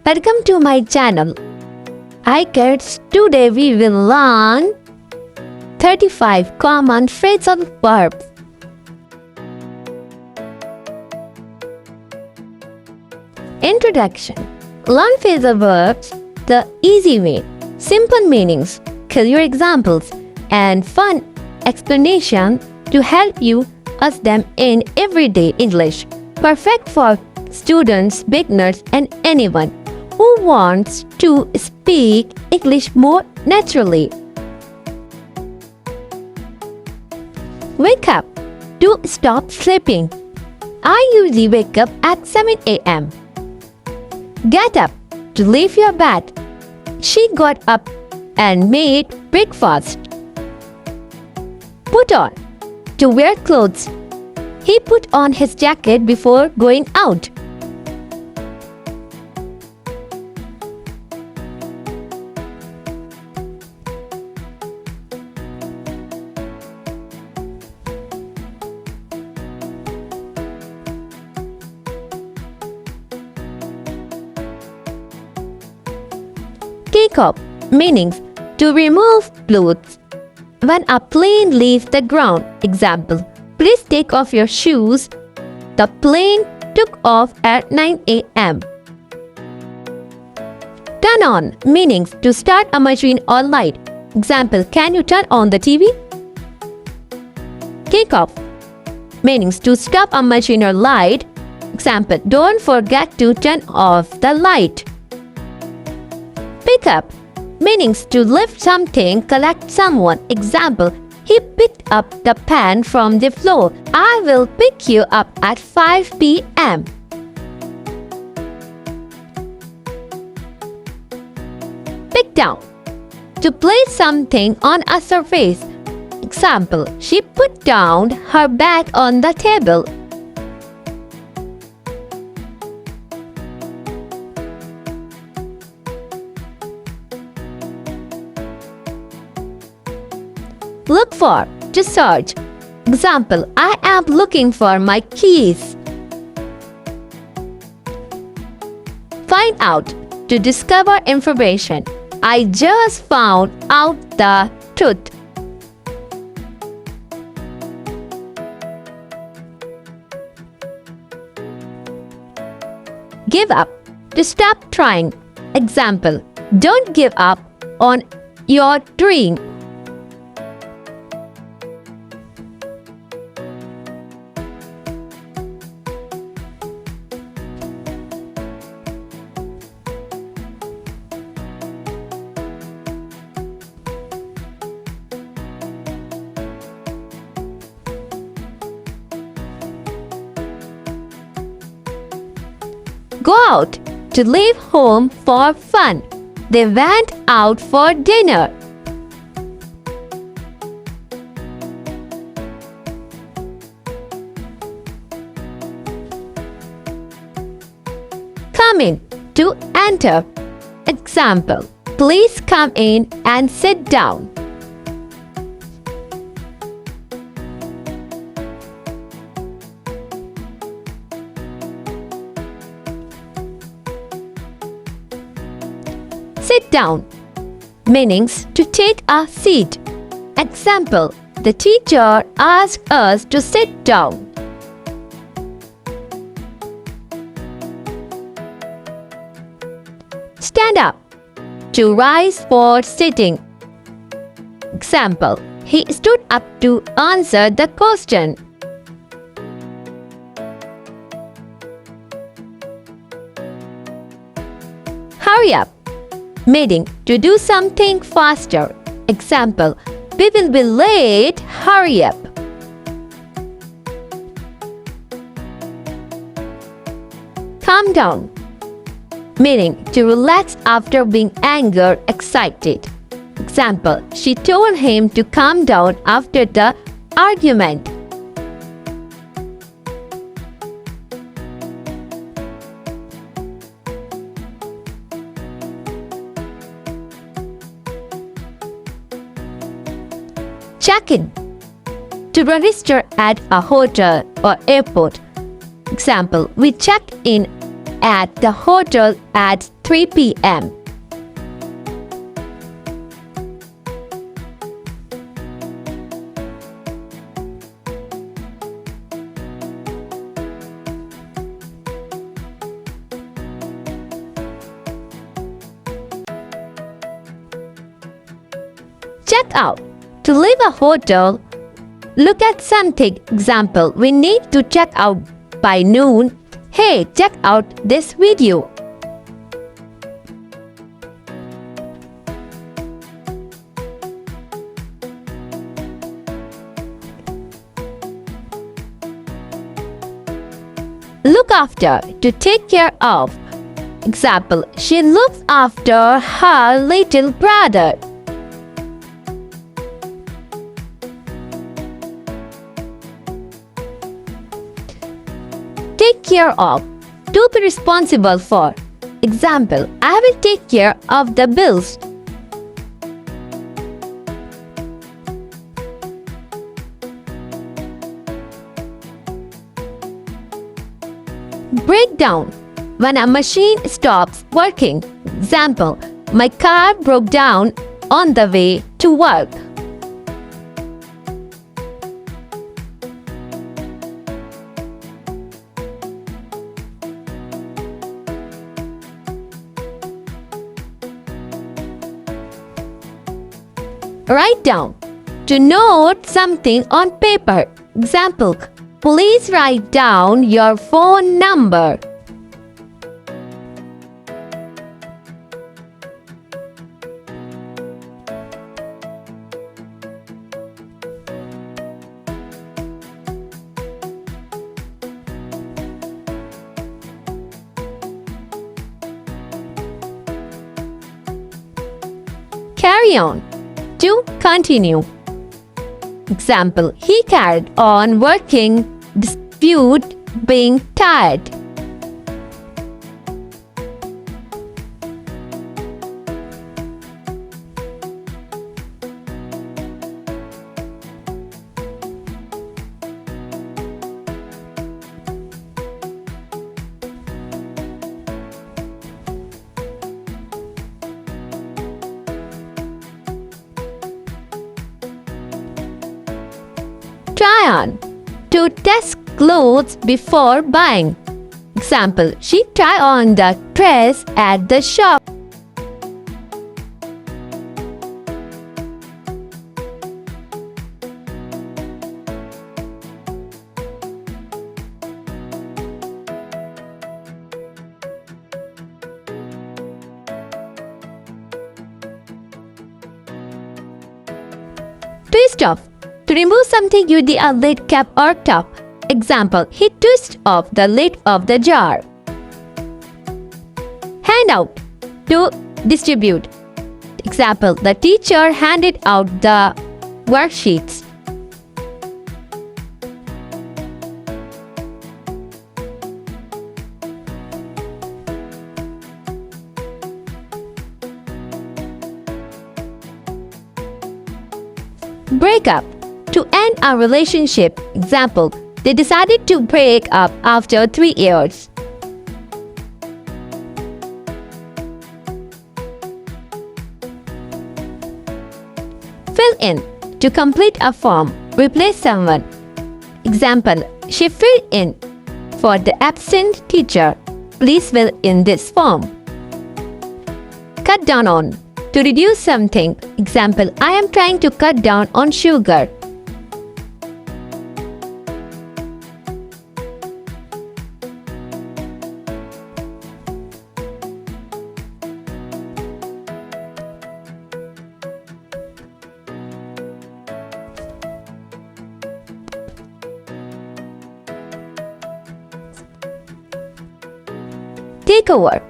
Welcome to my channel. Hi kids, today we will learn 35 common phrasal verbs. Introduction. Learn phrasal verbs the easy way. Simple meanings, clear examples, and fun explanation to help you use them in everyday English. Perfect for students, beginners, and anyone who wants to speak English more naturally. Wake up to stop sleeping. I usually wake up at 7 a.m. Get up to leave your bed. She got up and made breakfast. Put on to wear clothes. He put on his jacket before going out. Take off, meanings to remove clothes. When a plane leaves the ground, example, please take off your shoes. The plane took off at 9 a.m. Turn on, meanings to start a machine or light. Example, can you turn on the TV? Kick off, meanings to stop a machine or light. Example, don't forget to turn off the light. Pick up, meanings to lift something, collect someone. Example, he picked up the pen from the floor. I will pick you up at 5 p.m. Pick down, to place something on a surface. Example, she put down her bag on the table. Look for, to search. Example, I am looking for my keys. Find out, to discover information. I just found out the truth. Give up, to stop trying. Example, don't give up on your dream. Go out, to leave home for fun. They went out for dinner. Come in, to enter. Example, please come in and sit down. Sit down, meanings to take a seat. Example, the teacher asked us to sit down. Stand up, to rise for sitting. Example, he stood up to answer the question. Hurry up, meaning to do something faster. Example, we will be late, hurry up. Calm down, meaning to relax after being angered, excited. Example, she told him to calm down after the argument. Check in, to register at a hotel or airport. Example, we checked in at the hotel at 3 p.m. Check out. To leave a hotel, look at something. Example, we need to check out by noon. Hey, check out this video. Look after, to take care of. Example, she looks after her little brother. Take care of, to be responsible for. Example, I will take care of the bills. Break down, when a machine stops working. Example, my car broke down on the way to work. Write down, to note something on paper. Example, please write down your phone number. Carry on, to continue. Example, he carried on working despite being tired. Try on, to test clothes before buying. Example, she tried on the dress at the shop. Twist off, to remove something using a lid cap or top. Example, he twists off the lid of the jar. Hand out, to distribute. Example, the teacher handed out the worksheets. Break up, to end a relationship. Example, they decided to break up after 3 years. Fill in, to complete a form, replace someone. Example, she filled in for the absent teacher. Please fill in this form. Cut down on, to reduce something. Example, I am trying to cut down on sugar. Take over,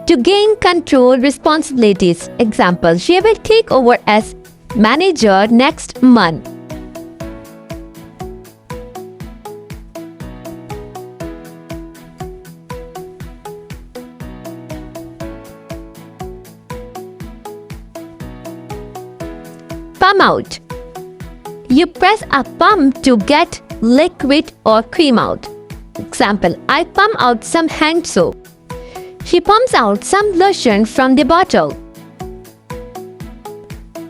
to gain control responsibilities. Example, she will take over as manager next month. Pump out, you press a pump to get liquid or cream out. Example, I pump out some hand soap. She pumps out some lotion from the bottle.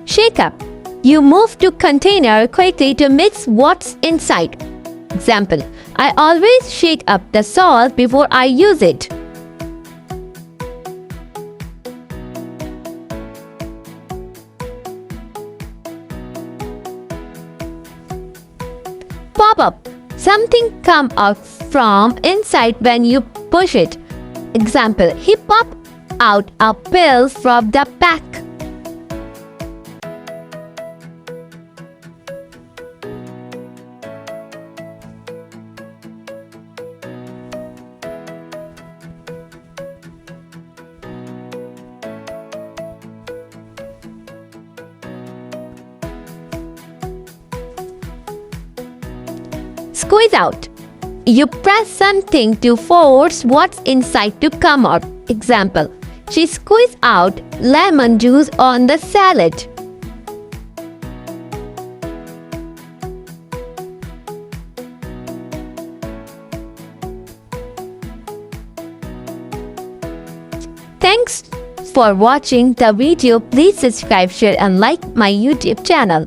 Shake up. You move to container quickly to mix what's inside. Example, I always shake up the salt before I use it. Pop up. Something comes out from inside when you push it. Example, he popped out a pill from the pack. Squeeze out. You press something to force what's inside to come out. Example, she squeezed out lemon juice on the salad. Thanks for watching the video. Please subscribe, share and like my YouTube channel.